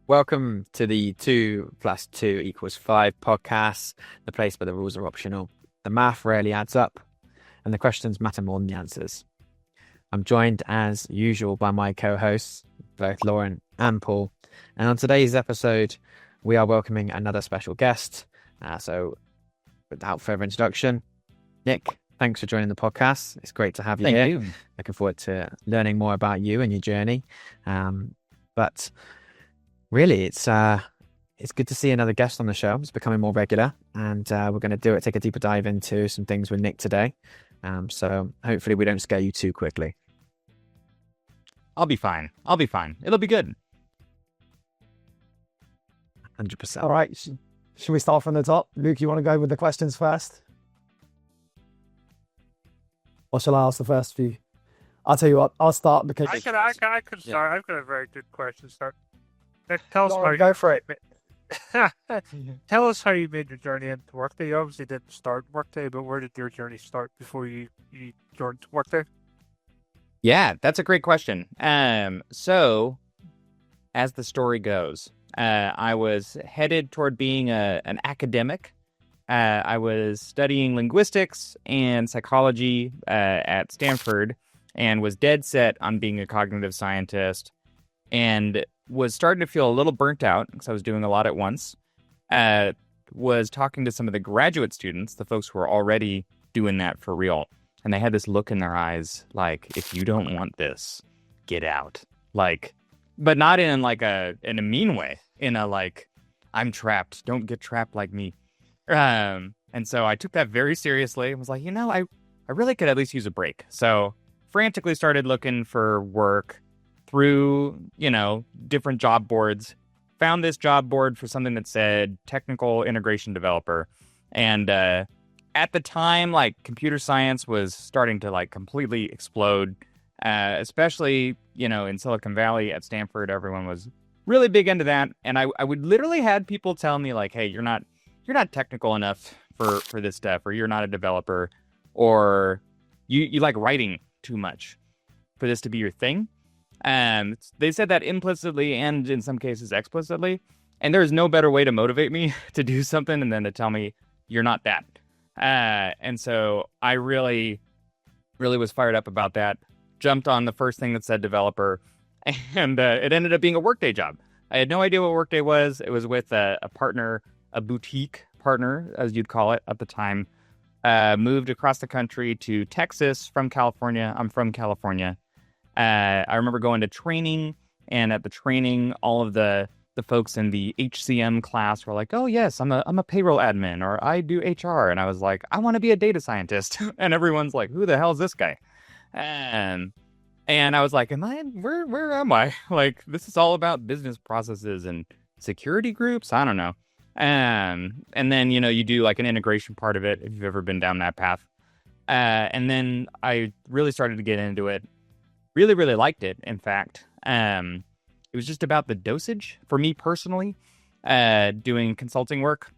Welcome to the 2 plus 2 equals 5 podcast, the place where the rules are optional. The math rarely adds up, and the questions matter more than the answers. I'm joined as usual by my co-hosts, both Lauren and Paul. And on today's episode, we are welcoming another special guest. So without further introduction, Nick, thanks for joining the podcast. It's great to have you here. Thank you. Looking forward to learning more about you and your journey. But really, it's good to see another guest on the show. It's becoming more regular, and we're going to take a deeper dive into some things with Nick today. So hopefully we don't scare you too quickly. I'll be fine. It'll be good. 100%. All right. Should we start from the top? Luke, you want to go with the questions first? Or shall I ask the first few? I'll tell you what, I'll start because... I could start. Yeah. I've got a very good question to start. Tell us Lauren, go for it. Tell us how you made your journey into Workday. You obviously didn't start Workday, but where did your journey start before you joined Workday? Yeah, that's a great question. So, as the story goes, I was headed toward being an academic. I was studying linguistics and psychology at Stanford and was dead set on being a cognitive scientist and was starting to feel a little burnt out because I was doing a lot at once. Was talking to some of the graduate students, the folks who were already doing that for real. And they had this look in their eyes like, if you don't want this, get out. Like, but not in like in a mean way, in a like, I'm trapped, don't get trapped like me. And so I took that very seriously and was like, I really could at least use a break. So frantically started looking for work through, different job boards, found this job board for something that said technical integration developer. And at the time, like computer science was starting to like completely explode, especially, in Silicon Valley at Stanford, everyone was really big into that. And I would literally had people tell me like, hey, you're not technical enough for this stuff, or you're not a developer, or you like writing too much for this to be your thing. And they said that implicitly and in some cases explicitly. And there's no better way to motivate me to do something and then to tell me you're not that. And so I really, really was fired up about that. Jumped on the first thing that said developer, and it ended up being a Workday job. I had no idea what Workday was. It was with a partner, a boutique partner, as you'd call it at the time. Moved across the country to Texas from California. I'm from California. I remember going to training, and at the training, all of the folks in the HCM class were like, "Oh yes, I'm a payroll admin, or I do HR," and I was like, "I want to be a data scientist," and everyone's like, "Who the hell is this guy?" And I was like, where am I? Like, this is all about business processes and security groups. I don't know. And then you do like an integration part of it if you've ever been down that path. And then I really started to get into it. Really, really liked it, in fact. It was just about the dosage for me personally, doing consulting work.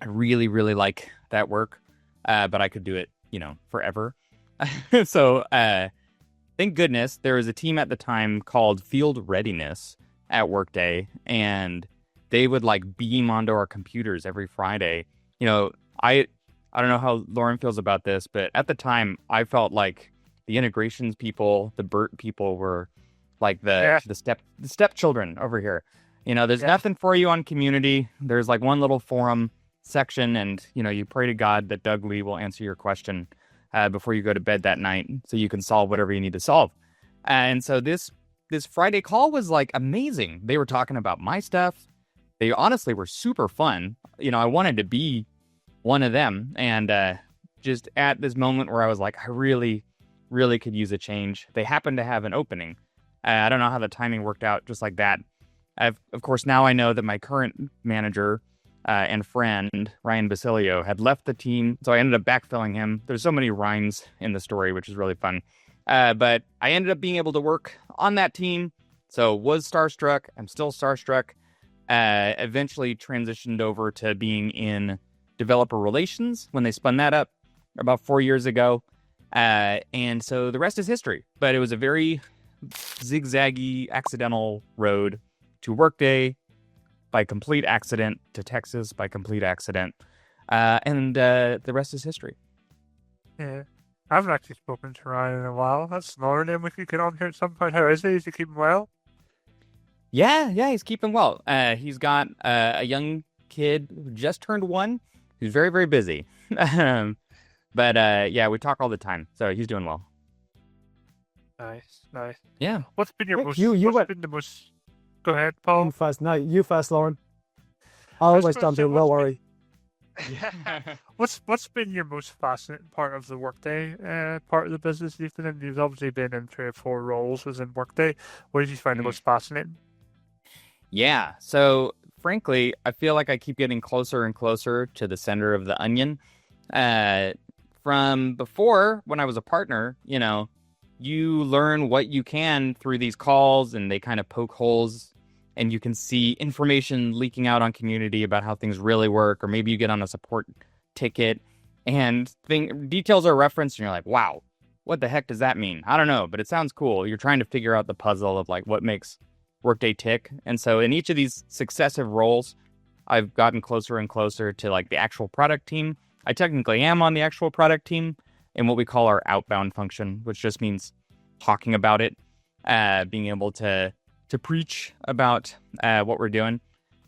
I really, really like that work, but I could do it, forever. So thank goodness there was a team at the time called Field Readiness at Workday, and they would like beam onto our computers every Friday. I don't know how Lauren feels about this, but at the time I felt like the integrations people, the BERT people were like the stepchildren over here. There's nothing for you on Community. There's like one little forum section, and you pray to God that Doug Lee will answer your question before you go to bed that night, so you can solve whatever you need to solve. And so this Friday call was like amazing. They were talking about my stuff. They honestly were super fun. I wanted to be one of them, and just at this moment where I was like, I really could use a change. They happened to have an opening. I don't know how the timing worked out just like that. Of course, now I know that my current manager and friend, Ryan Basilio, had left the team, so I ended up backfilling him. There's so many rhymes in the story, which is really fun. But I ended up being able to work on that team, so was starstruck. I'm still starstruck. Eventually transitioned over to being in developer relations when they spun that up about 4 years ago. And so the rest is history. But it was a very zigzaggy, accidental road to Workday, by complete accident to Texas by complete accident. And the rest is history. Yeah. I haven't actually spoken to Ryan in a while. That's another name we could get on here at some point. How is he? Is he keeping well? Yeah, he's keeping well. He's got a young kid who just turned 1 who's very, very busy. But yeah, we talk all the time, so he's doing well. Nice, nice. Yeah. What's been your Nick, most? you what's went- been the most? Go ahead, You Paul. first. No, you first, Lauren. I'll always suppose jump so. in. Don't What's worry. What's been your most fascinating part of the Workday part of the business you've been in? You've obviously been in 3 or 4 roles within Workday. What did you find the most fascinating? Yeah. So frankly, I feel like I keep getting closer and closer to the center of the onion. From before, when I was a partner, you learn what you can through these calls, and they kind of poke holes, and you can see information leaking out on community about how things really work, or maybe you get on a support ticket and details are referenced, and you're like, wow, what the heck does that mean? I don't know, but it sounds cool. You're trying to figure out the puzzle of like what makes Workday tick. And so in each of these successive roles, I've gotten closer and closer to like the actual product team. I technically am on the actual product team in what we call our outbound function, which just means talking about it, being able to preach about what we're doing.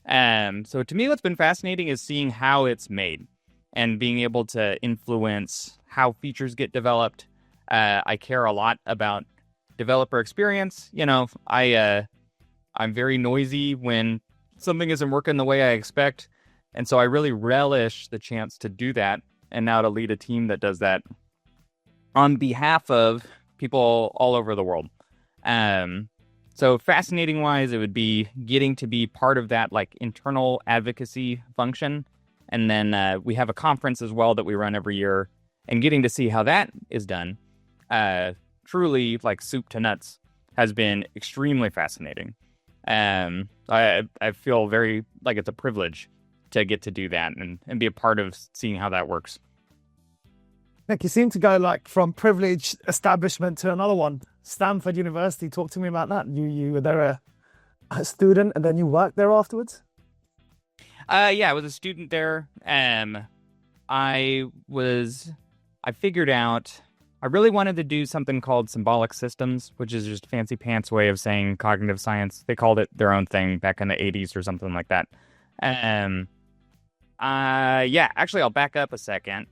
So to me, what's been fascinating is seeing how it's made and being able to influence how features get developed. I care a lot about developer experience. I'm very noisy when something isn't working the way I expect. And so I really relish the chance to do that, and now to lead a team that does that on behalf of people all over the world. So fascinating wise, it would be getting to be part of that like internal advocacy function. And then we have a conference as well that we run every year, and getting to see how that is done, truly like soup to nuts, has been extremely fascinating. I feel very like it's a privilege to get to do that and be a part of seeing how that works. Nick, you seem to go like from privileged establishment to another one. Stanford University. Talk to me about that. You were there a student, and then you worked there afterwards. Yeah, I was a student there. I figured out I really wanted to do something called symbolic systems, which is just a fancy pants way of saying cognitive science. They called it their own thing back in the 80s or something like that. Actually, I'll back up a second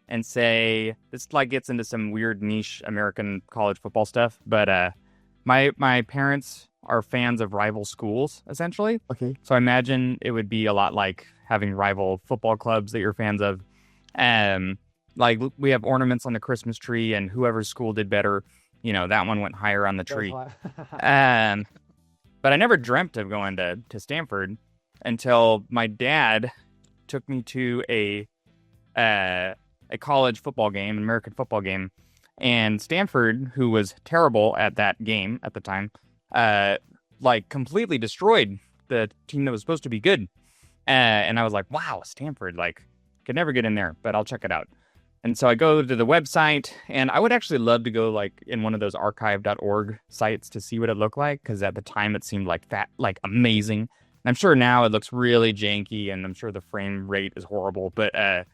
and say this like gets into some weird niche American college football stuff. But my parents are fans of rival schools, essentially. Okay. So I imagine it would be a lot like having rival football clubs that you're fans of. Like we have ornaments on the Christmas tree, and whoever's school did better, that one went higher on the tree. But I never dreamt of going to Stanford until my dad took me to a college football game, an American football game, and Stanford, who was terrible at that game at the time, completely destroyed the team that was supposed to be good. And I was like, wow, Stanford, could never get in there, but I'll check it out. And so I go to the website, and I would actually love to go in one of those archive.org sites to see what it looked like, because at the time it seemed amazing. And I'm sure now it looks really janky, and I'm sure the frame rate is horrible. But at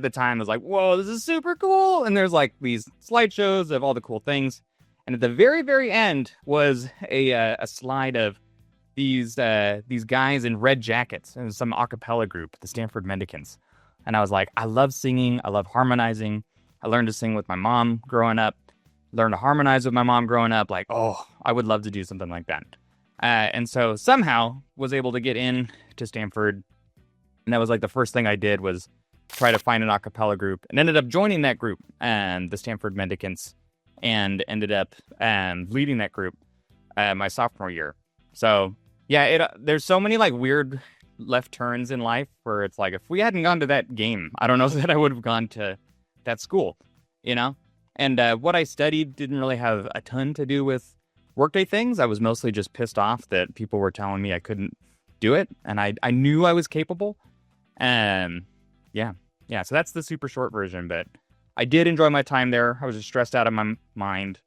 the time, I was like, whoa, this is super cool. And there's these slideshows of all the cool things. And at the very, very end was a slide of these guys in red jackets, and some a cappella group, the Stanford Mendicants. And I was like, I love singing. I love harmonizing. I learned to sing with my mom growing up, learned to harmonize with my mom growing up. I would love to do something like that. And so somehow was able to get in to Stanford. And that was the first thing I did was try to find an a cappella group, and ended up joining that group, the Stanford Mendicants, and ended up leading that group my sophomore year. So yeah, there's so many weird left turns in life where it's if we hadn't gone to that game, I don't know that I would have gone to that school, And what I studied didn't really have a ton to do with Workday things. I was mostly just pissed off that people were telling me I couldn't do it, and I knew I was capable. So that's the super short version, but I did enjoy my time there. I was just stressed out of my mind.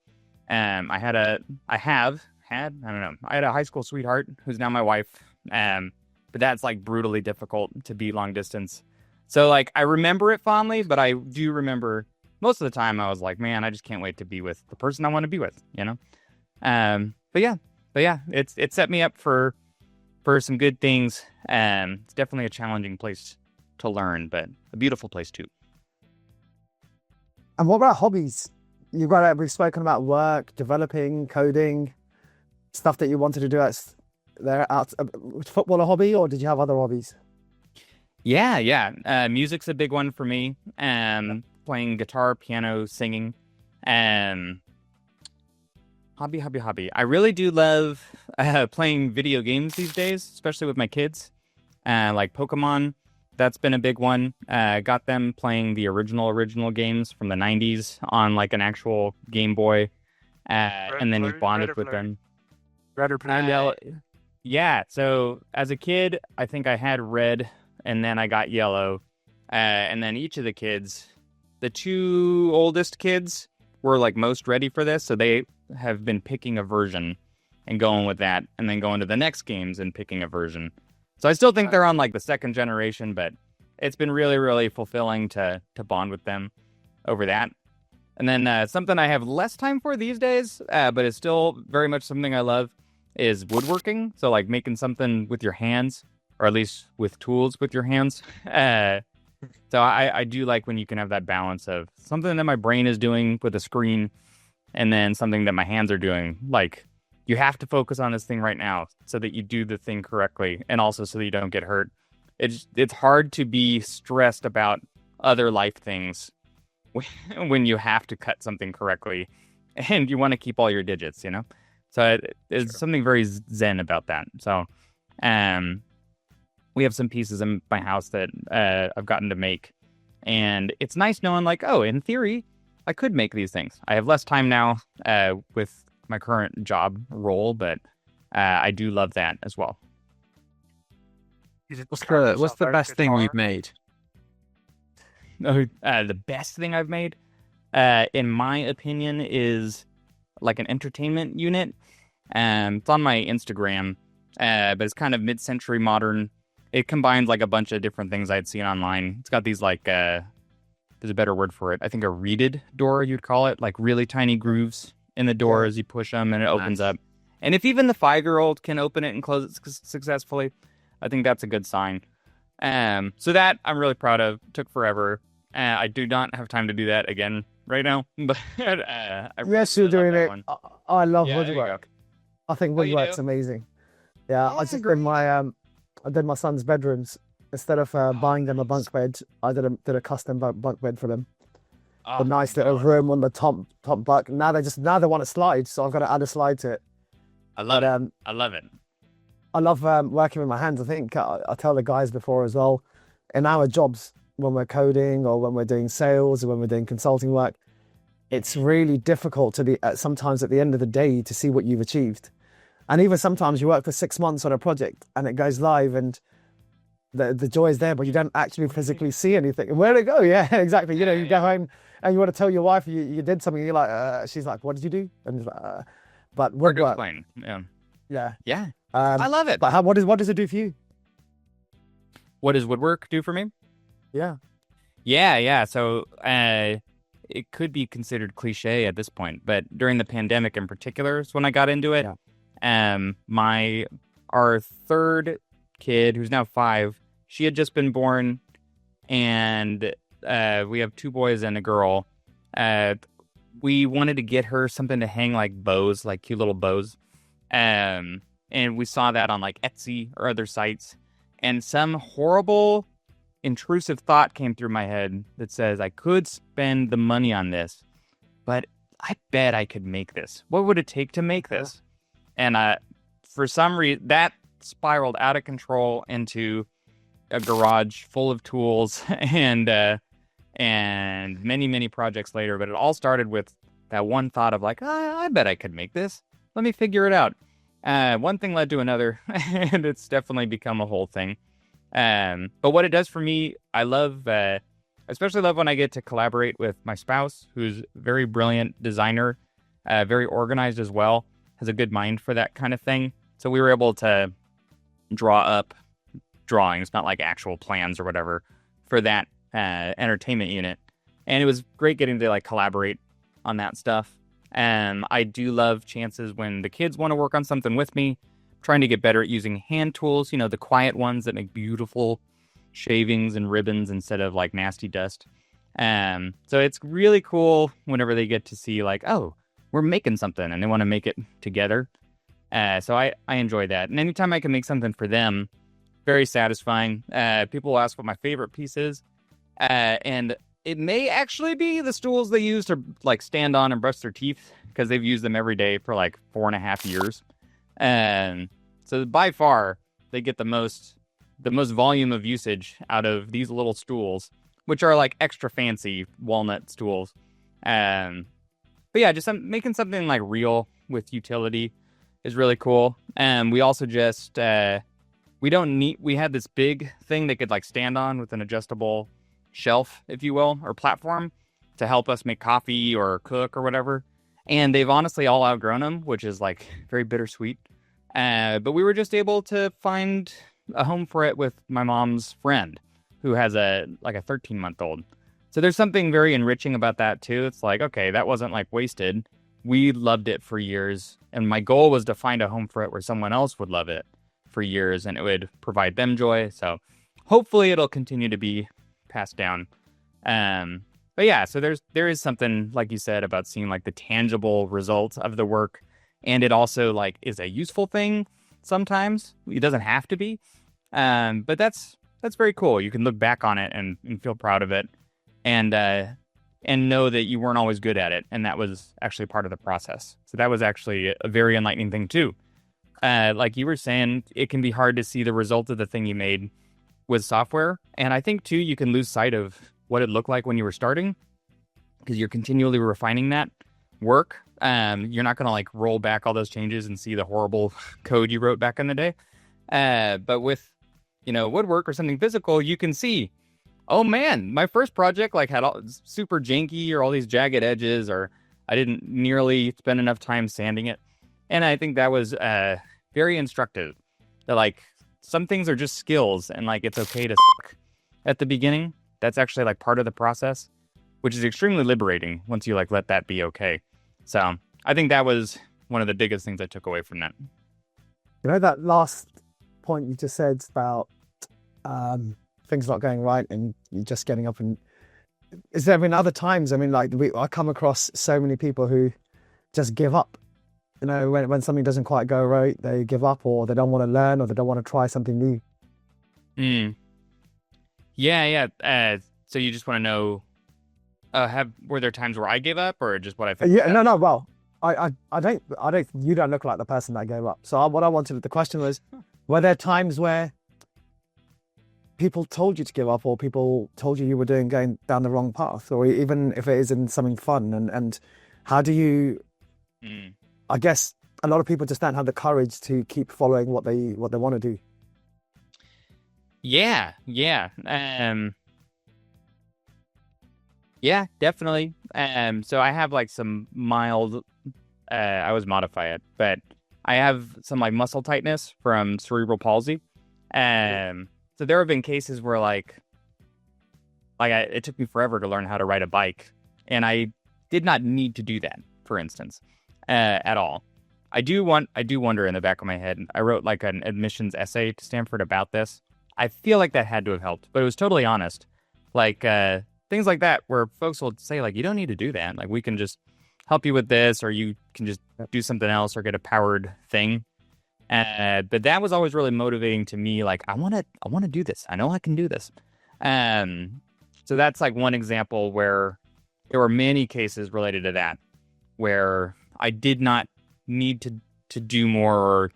I had a high school sweetheart who's now my wife. But but that's like brutally difficult to be long distance. So like I remember it fondly, but I do remember most of the time I was like, man, I just can't wait to be with the person I want to be with, you know? But yeah, it set me up for some good things. It's definitely a challenging place to learn, but a beautiful place too. And what about hobbies? We've spoken about work, developing, coding, stuff that you wanted to do was football a hobby, or did you have other hobbies? Yeah. Music's a big one for me. Playing guitar, piano, singing. Hobby. I really do love playing video games these days, especially with my kids. Like Pokemon, that's been a big one. Got them playing the original games from the 90s on like an actual Game Boy. And then we bonded with them. Red or blue? Yeah, so as a kid, I think I had red, and then I got yellow. And then each of the kids, the two oldest kids, were like most ready for this, so they have been picking a version and going with that, and then going to the next games and picking a version. So I still think they're on like the second generation, but it's been really, really fulfilling to bond with them over that. And then something I have less time for these days, but it's still very much something I love, is woodworking. So like making something with your hands, or at least with tools with your hands. So I do like when you can have that balance of something that my brain is doing with a screen, and then something that my hands are doing. Like, you have to focus on this thing right now so that you do the thing correctly, and also so that you don't get hurt. It's hard to be stressed about other life things when you have to cut something correctly, and you want to keep all your digits, you know? So there's something very zen about that. So we have some pieces in my house that I've gotten to make, and it's nice knowing like, oh, in theory, I could make these things. I have less time now with my current job role, but I do love that as well. What's the best thing we've made? The best thing I've made, in my opinion, is like an entertainment unit. It's on my Instagram, but it's kind of mid-century modern. It combines like a bunch of different things I'd seen online. It's got these like, there's a better word for it, I think a reeded door, you'd call it, like really tiny grooves in the door as you push them, and it opens up. And if even the 5-year-old can open it and close it successfully, I think that's a good sign. So that I'm really proud of. Took forever. I do not have time to do that again right now. But yes, you're doing it. I love woodwork. I think woodwork's amazing. Yeah, I just did my son's bedrooms. Instead of buying them a bunk bed, I did a custom bunk bed for them. A nice little room on the top bunk. Now they want a slide, so I've got to add a slide to it. I love it. I love it. I love working with my hands. I think I tell the guys before as well, in our jobs, when we're coding or when we're doing sales or when we're doing consulting work, it's really difficult to sometimes at the end of the day to see what you've achieved. And even sometimes you work for 6 months on a project and it goes live and the joy is there, but you don't actually physically see anything. Where'd it go? Yeah, exactly. You know, you go home and you want to tell your wife you did something. You're like, she's like, what did you do? And he's like, but woodwork. Yeah. I love it. But what does it do for you? What does woodwork do for me? Yeah. So it could be considered cliche at this point, but during the pandemic in particular is when I got into it. Our third kid, who's now 5, she had just been born, and we have 2 boys and a girl. We wanted to get her something to hang like bows, like cute little bows. And we saw that on like Etsy or other sites, and some horrible intrusive thought came through my head that says I could spend the money on this, but I bet I could make this. What would it take to make this? And for some reason that spiraled out of control into a garage full of tools and many projects later. But it all started with that one thought of like, I bet I could make this. Let me figure it out. One thing led to another, and it's definitely become a whole thing. But what it does for me, I love, especially love when I get to collaborate with my spouse, who's a very brilliant designer, very organized as well, has a good mind for that kind of thing. So we were able to draw up drawings, not like actual plans or whatever, for that entertainment unit. And it was great getting to like collaborate on that stuff. I do love chances when the kids want to work on something with me, trying to get better at using hand tools, you know, the quiet ones that make beautiful shavings and ribbons instead of like nasty dust. So it's really cool whenever they get to see like, oh, we're making something and they want to make it together. So I enjoy that. And anytime I can make something for them, very satisfying. People will ask what my favorite piece is. And it may actually be the stools they use to like stand on and brush their teeth, because they've used them every day for like 4.5 years. And so by far they get the most volume of usage out of these little stools, which are like extra fancy walnut stools. But yeah, just making something like real with utility is really cool. And we also just, we had this big thing they could like stand on with an adjustable shelf, if you will, or platform to help us make coffee or cook or whatever. And they've honestly all outgrown them, which is like very bittersweet. But we were just able to find a home for it with my mom's friend, who has a 13-month-old. So there's something very enriching about that too. It's like, okay, that wasn't like wasted. We loved it for years. And my goal was to find a home for it where someone else would love it for years and it would provide them joy. So hopefully it'll continue to be passed down. But yeah, so there is something, like you said, about seeing like the tangible results of the work. And it also like is a useful thing sometimes. It doesn't have to be. But that's very cool. You can look back on it and feel proud of it, and know that you weren't always good at it, and that was actually part of the process. So that was actually a very enlightening thing too. Like you were saying, it can be hard to see the result of the thing you made with software, and I think too you can lose sight of what it looked like when you were starting, because you're continually refining that work. You're not going to like roll back all those changes and see the horrible code you wrote back in the day. But with, woodwork or something physical, you can see, oh man, my first project like had all super janky or all these jagged edges, or I didn't nearly spend enough time sanding it. And I think that was very instructive. That like some things are just skills, and like it's okay to suck at the beginning. That's actually like part of the process, which is extremely liberating once you like let that be okay. So I think that was one of the biggest things I took away from that. That last point you just said about things not going right and you just getting up, and is there been other times? I mean, like I come across so many people who just give up. When something doesn't quite go right, they give up, or they don't want to learn, or they don't want to try something new. Yeah. So you just want to know, were there times where I gave up, or just what I felt? Yeah, no. Well, I don't. You don't look like the person that gave up. So what I wanted, the question was, were there times where people told you to give up, or people told you were going down the wrong path, or even if it isn't something fun, and how do you? I guess a lot of people just don't have the courage to keep following what they want to do. Yeah. Yeah, definitely. So I have like some mild, I always modify it, but I have some like muscle tightness from cerebral palsy. So there have been cases where like it took me forever to learn how to ride a bike, and I did not need to do that, for instance, at all. I do wonder in the back of my head, I wrote like an admissions essay to Stanford about this. I feel like that had to have helped, but it was totally honest. Like, things like that where folks will say like, you don't need to do that. Like, we can just help you with this, or you can just do something else or get a powered thing. But that was always really motivating to me. Like, I want to do this. I know I can do this. So that's like one example where there were many cases related to that, where I did not need to do more, or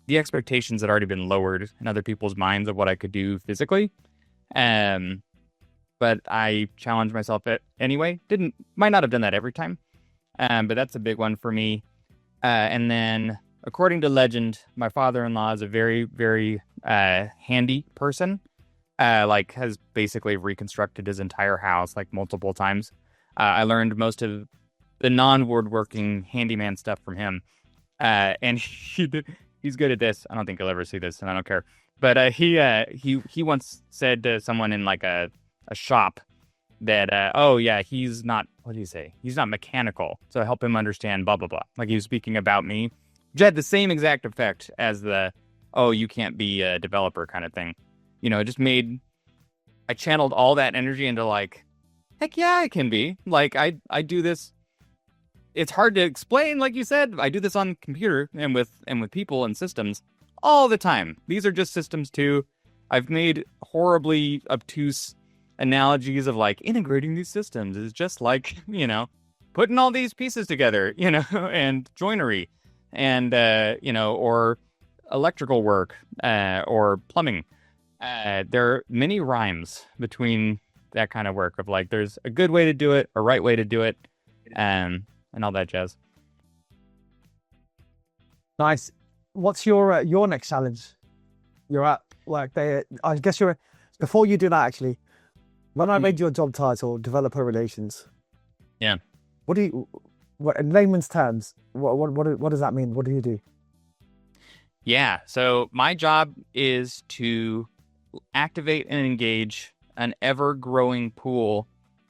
the expectations had already been lowered in other people's minds of what I could do physically. But I challenged myself anyway. Might not have done that every time. But that's a big one for me. And then, according to legend, my father-in-law is a very, very handy person. Has basically reconstructed his entire house like multiple times. I learned most of the non-woodworking handyman stuff from him. And he's good at this. I don't think he'll ever see this, and I don't care. He once said to someone in like a shop that oh yeah, he's not, what do you say? He's not mechanical, so help him understand blah blah blah. Like he was speaking about me, which had the same exact effect as the oh, you can't be a developer kind of thing. You know, it just made, I channeled all that energy into like, heck yeah, I can be. Like I do this. It's hard to explain, like you said. I do this on computer and with people and systems all the time. These are just systems too. I've made horribly obtuse analogies of like integrating these systems is just like, you know, putting all these pieces together, you know, and joinery and, you know, or electrical work or plumbing. There are many rhymes between that kind of work of like, there's a good way to do it, a right way to do it, and all that jazz. Nice. What's your next challenge? You're at Workday. I guess before you do that, actually, when I read your job title, developer relations. Yeah. What in layman's terms, what does that mean? What do you do? Yeah. So my job is to activate and engage an ever-growing pool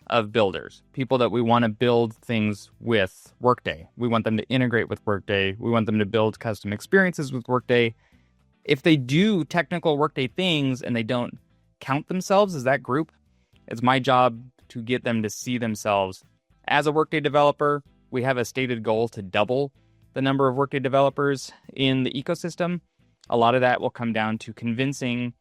of builders, people that we want to build things with Workday. We want them to integrate with Workday. We want them to build custom experiences with Workday. If they do technical Workday things and they don't count themselves as that group, it's my job to get them to see themselves as a Workday developer. We have a stated goal to double the number of Workday developers in the ecosystem. A lot of that will come down to convincing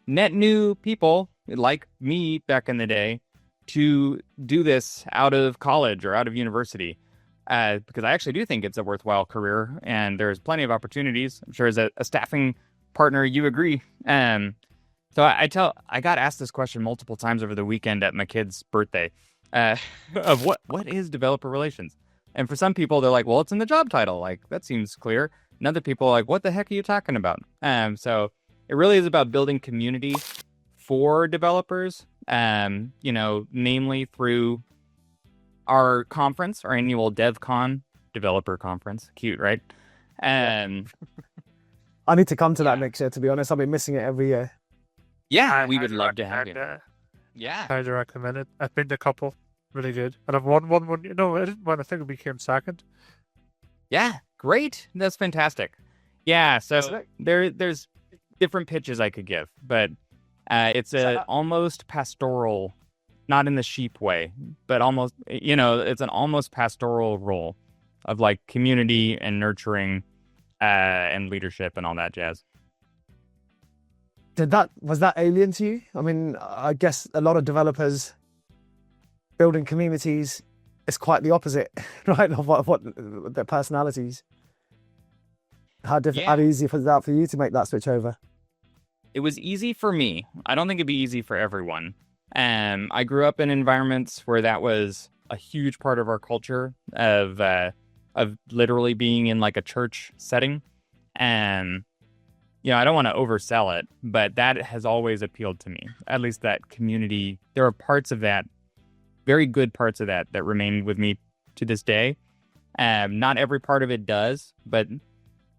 net new people like me back in the day to do this out of college or out of university, because I actually do think it's a worthwhile career and there's plenty of opportunities. I'm sure as a staffing partner, you agree. So I got asked this question multiple times over the weekend at my kid's birthday of what is developer relations? And for some people, they're like, well, it's in the job title. Like, that seems clear. And other people are like, what the heck are you talking about? So it really is about building community for developers, you know, namely through our conference, our annual DevCon, developer conference. Cute, right? I need to come to that next year, to be honest. I've been missing it every year. Yeah, we would love to have you. Yeah. Highly recommend it. I've been to a couple. Really good. And I've won one, you know, I didn't win. I think we came second. Yeah, great. That's fantastic. Yeah, so there's different pitches I could give, but it's almost pastoral, not in the sheep way, but almost, you know, it's an almost pastoral role of like community and nurturing and leadership and all that jazz. Was that alien to you? I mean, I guess a lot of developers building communities is quite the opposite, right? Of what their personalities. How easy was that for you to make that switch over? It was easy for me. I don't think it'd be easy for everyone. I grew up in environments where that was a huge part of our culture of literally being in like a church setting. And, you know, I don't want to oversell it, but that has always appealed to me. At least that community. There are parts of that, very good parts of that remain with me to this day. Not every part of it does, but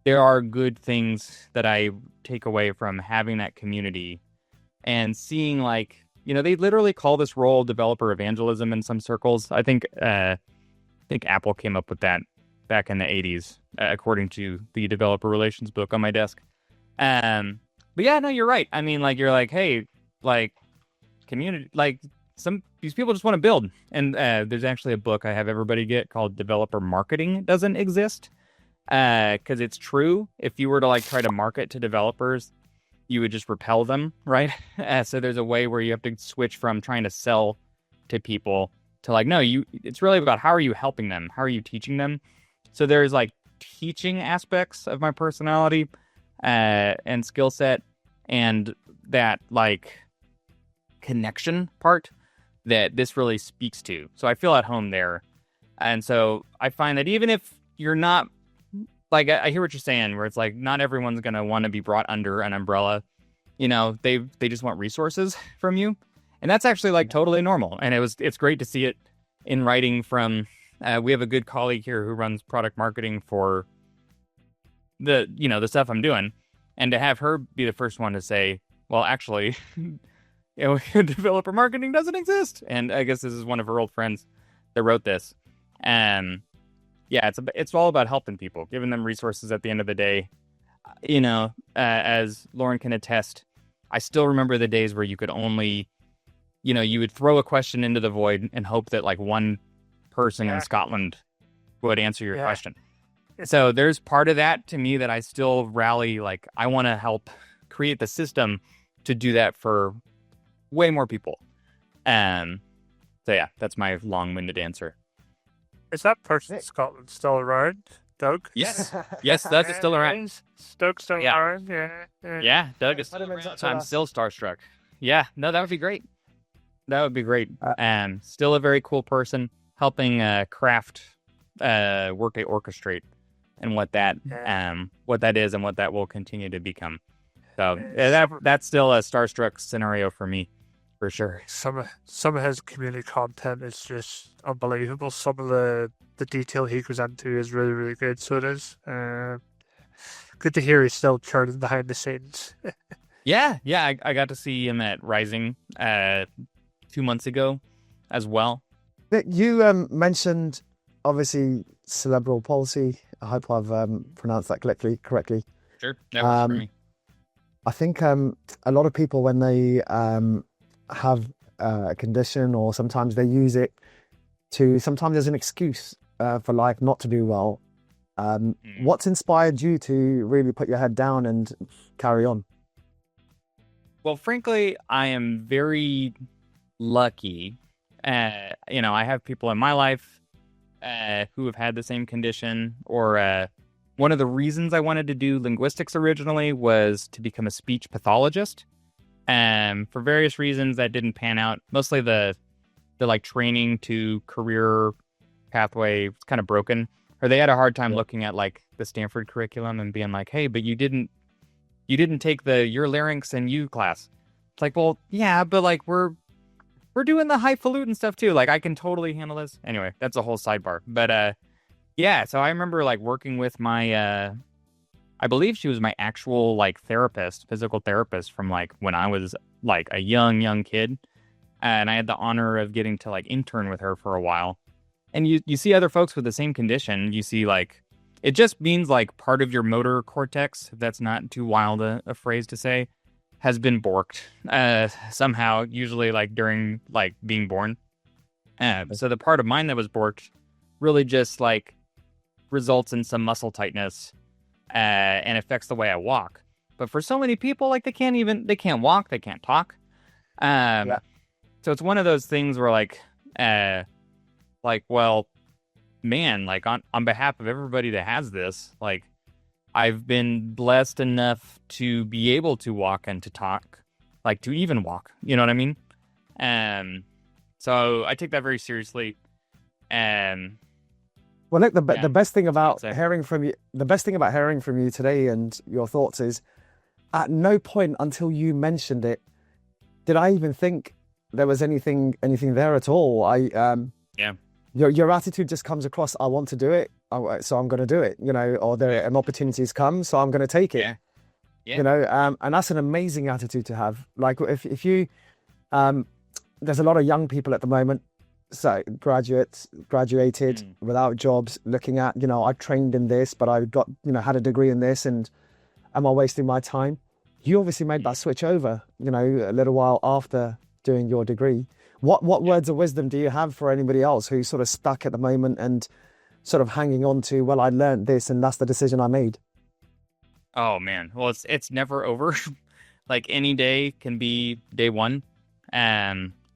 there are good things that I take away from having that community and seeing, like, you know, they literally call this role developer evangelism in some circles. I think Apple came up with that back in the 80s, according to the developer relations book on my desk. But yeah, no, you're right. I mean, like, you're like, hey, like, community, like, these people just want to build. And there's actually a book I have everybody get called Developer Marketing Doesn't Exist. Because it's true. If you were to like try to market to developers, you would just repel them, right? So there's a way where you have to switch from trying to sell to people to like, no, it's really about how are you helping them? How are you teaching them? So there's like teaching aspects of my personality and skill set, and that like connection part that this really speaks to. So I feel at home there. And so I find that even if you're not, like, I hear what you're saying, where it's like, not everyone's going to want to be brought under an umbrella. You know, they just want resources from you. And that's actually like totally normal. And it's great to see it in writing from, we have a good colleague here who runs product marketing for the stuff I'm doing. And to have her be the first one to say, well, actually, developer marketing doesn't exist. And I guess this is one of her old friends that wrote this. And yeah, it's all about helping people, giving them resources at the end of the day. As Lauren can attest, I still remember the days where you could only, you would throw a question into the void and hope that like one person in Scotland would answer your question. So there's part of that to me that I still rally. Like, I want to help create the system to do that for way more people. So yeah, that's my long-winded answer. Is that person in Scotland still around, Doug? Yes, Doug is still around. Doug's still around, Yeah, Doug is still around. I'm still starstruck. Yeah, no, that would be great. That would be great. Still a very cool person, helping craft Workday Orchestrate and what that is and what that will continue to become. So that's still a starstruck scenario for me, for sure. Some of his community content is just unbelievable. Some of the detail he goes into is really, really good. So it is good to hear he's still churning behind the scenes. Yeah, I got to see him at Rising 2 months ago as well. You mentioned, obviously, cerebral palsy. I hope I've pronounced that correctly. Sure, that works for me. I think a lot of people, when they have a condition, or sometimes they use it sometimes as an excuse for life not to do well. What's inspired you to really put your head down and carry on? Well, frankly, I am very lucky. I have people in my life who have had the same condition, or one of the reasons I wanted to do linguistics originally was to become a speech pathologist. For various reasons that didn't pan out. Mostly the like training to career pathway was kind of broken, or they had a hard time looking at like the Stanford curriculum and being like, hey, but you didn't take your larynx and you class. It's like, well, yeah, but like we're doing the highfalutin stuff too. Like, I can totally handle this. Anyway, that's a whole sidebar. But yeah, so I remember like working with my I believe she was my actual like physical therapist from like when I was like a young kid. And I had the honor of getting to like intern with her for a while. And you see other folks with the same condition. You see like, it just means like part of your motor cortex, if that's not too wild a phrase to say, has been borked somehow, usually like during like being born. So the part of mine that was borked really just like results in some muscle tightness and affects the way I walk. But for so many people, like they can't walk, they can't talk. So it's one of those things where well, man, like on behalf of everybody that has this, like I've been blessed enough to be able to walk and to talk, like to even walk, you know what I mean? So I take that very seriously. Well, look, the best thing about hearing from you today and your thoughts is, at no point until you mentioned it did I even think there was anything there at all. Your attitude just comes across. I want to do it, so I'm going to do it. Or an opportunity's come, so I'm going to take it. Yeah. And that's an amazing attitude to have. Like if you, there's a lot of young people at the moment. So graduated without jobs, looking at, I trained in this, but I got, had a degree in this, and am I wasting my time? You obviously made that switch over, a little while after doing your degree. What words of wisdom do you have for anybody else who's sort of stuck at the moment and sort of hanging on to, well, I learned this and that's the decision I made? Oh man, well, it's never over. Like any day can be day one.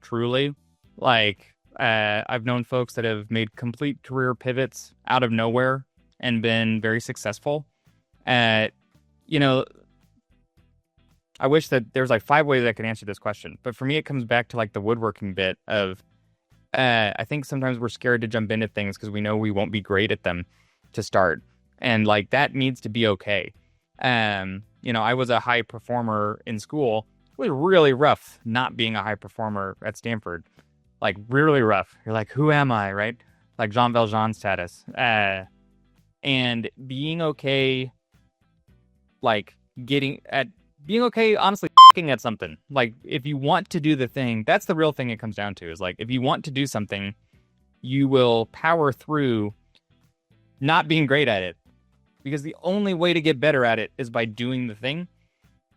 Truly, like I've known folks that have made complete career pivots out of nowhere and been very successful. I wish that there's like 5 ways I could answer this question, but for me, it comes back to like the woodworking bit of, I think sometimes we're scared to jump into things because we know we won't be great at them to start. And like, that needs to be okay. I was a high performer in school. It was really rough not being a high performer at Stanford. Like really rough. You're like, who am I? Right? Like Jean Valjean status. And being okay, like being okay, honestly, at something. Like, if you want to do the thing, that's the real thing it comes down to, is like, if you want to do something, you will power through not being great at it, because the only way to get better at it is by doing the thing.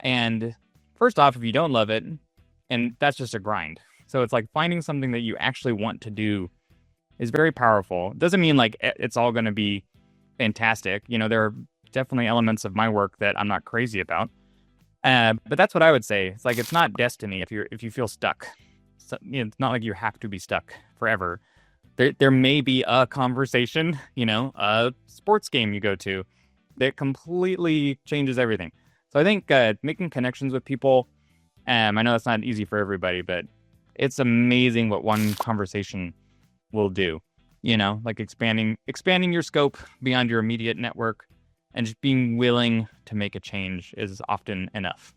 And first off, if you don't love it, and that's just a grind. So it's like finding something that you actually want to do is very powerful. It doesn't mean like it's all going to be fantastic. There are definitely elements of my work that I'm not crazy about. But that's what I would say. It's like, it's not destiny if you feel stuck. So, it's not like you have to be stuck forever. There may be a conversation, a sports game you go to that completely changes everything. So I think making connections with people, I know that's not easy for everybody, but it's amazing what one conversation will do. Like expanding your scope beyond your immediate network, and just being willing to make a change is often enough.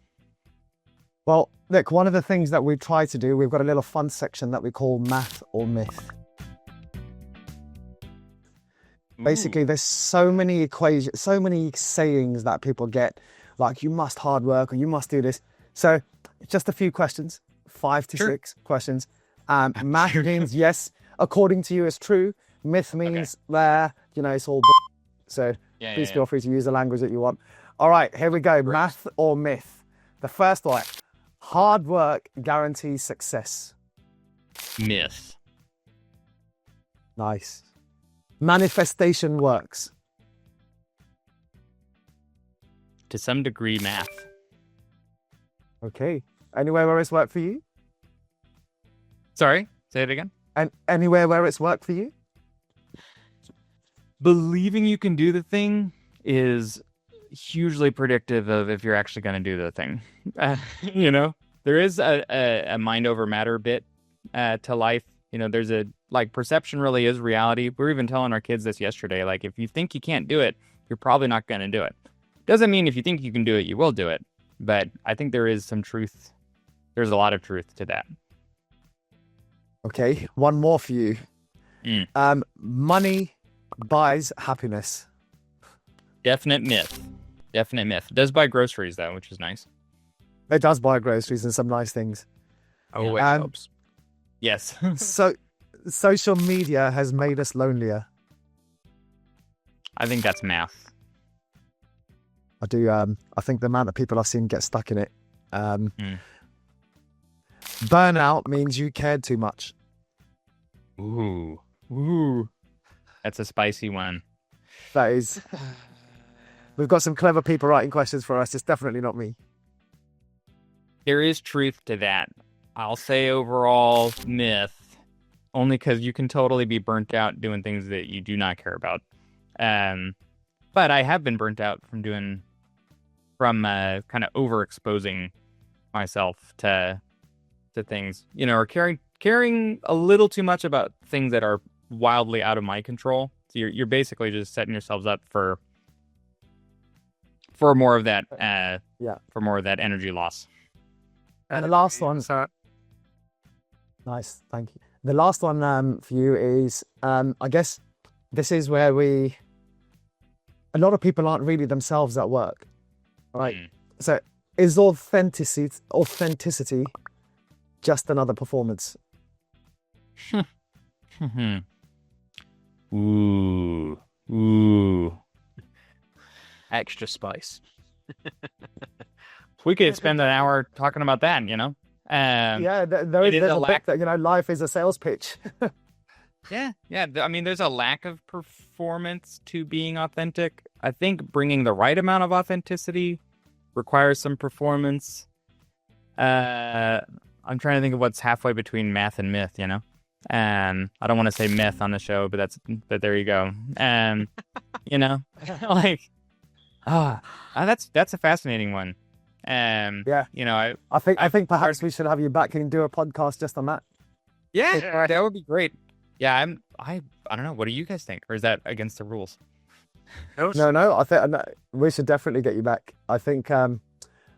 Well, look, one of the things that we try to do, we've got a little fun section that we call math or myth. Basically, there's so many equations, so many sayings that people get, like you must hard work or you must do this. So just a few questions, 5 to 6 questions. Math means yes, according to you, is true. Myth means it's all so please feel free to use the language that you want. All right, here we go. Great. Math or myth. The first one, hard work guarantees success. Myth. Nice. Manifestation works. To some degree, math. Okay. Anywhere where it's worked for you? Sorry, say it again. And anywhere where it's worked for you? Believing you can do the thing is hugely predictive of if you're actually going to do the thing. There is a mind over matter bit to life. There's perception really is reality. We were even telling our kids this yesterday. Like, if you think you can't do it, you're probably not going to do it. Doesn't mean if you think you can do it, you will do it. But I think there is some truth. There's a lot of truth to that. Okay, one more for you. Money buys happiness. Definite myth. It does buy groceries, though, which is nice. It does buy groceries and some nice things. Oh, it helps. Yes. So, social media has made us lonelier. I think that's math. I do. I think the amount of people I've seen get stuck in it. Burnout means you cared too much. Ooh. That's a spicy one. That is. We've got some clever people writing questions for us. It's definitely not me. There is truth to that. I'll say overall myth, only because you can totally be burnt out doing things that you do not care about. But I have been burnt out from kind of overexposing myself to things, or caring a little too much about things that are wildly out of my control. So you're basically just setting yourselves up for more of that for more of that energy loss. And the last one, nice, thank you. The last one for you is, I guess this is where a lot of people aren't really themselves at work, right? So is authenticity just another performance? Ooh. Extra spice. We could spend an hour talking about that, There is a lack that life is a sales pitch. Yeah. I mean, there's a lack of performance to being authentic. I think bringing the right amount of authenticity requires some performance. I'm trying to think of what's halfway between math and myth. I don't want to say myth on the show, but there you go. That's a fascinating one. I think perhaps we should have you back and do a podcast just on that. Yeah, that would be great. Yeah, I don't know. What do you guys think? Or is that against the rules? No. I think we should definitely get you back. I think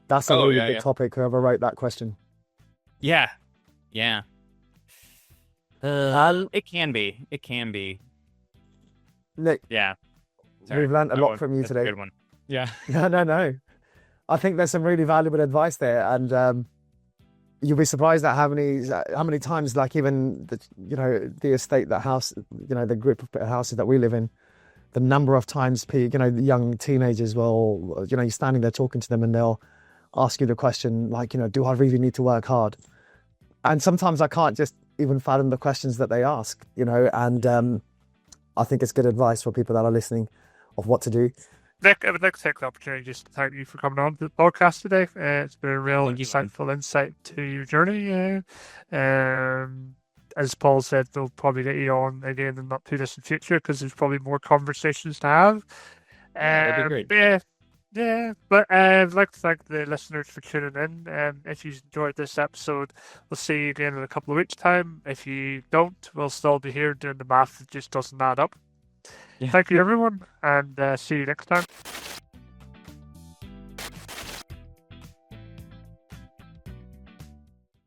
that's a really good topic. Whoever wrote that question. Yeah. It can be. Nick. Yeah. We've learned a lot from you today. A good one. Yeah. No. I think there's some really valuable advice there, and you'll be surprised at how many times, like even the estate, that house, the group of houses that we live in, the number of times the young teenagers will, you're standing there talking to them and they'll ask you the question like, do I really need to work hard? And sometimes I can't just even fathom the questions that they ask, and I think it's good advice for people that are listening of what to do. Nick, I would like to take the opportunity just to thank you for coming on to the podcast today. It's been a real Thank you. insightful insight to your journey. As Paul said, we'll probably get you on again in the not too distant future because there's probably more conversations to have. That'd be great. But I'd like to thank the listeners for tuning in. If you enjoyed this episode, we'll see you again in a couple of weeks' time. If you don't, we'll still be here doing the math that just doesn't add up. Yeah. Thank you, everyone, and see you next time.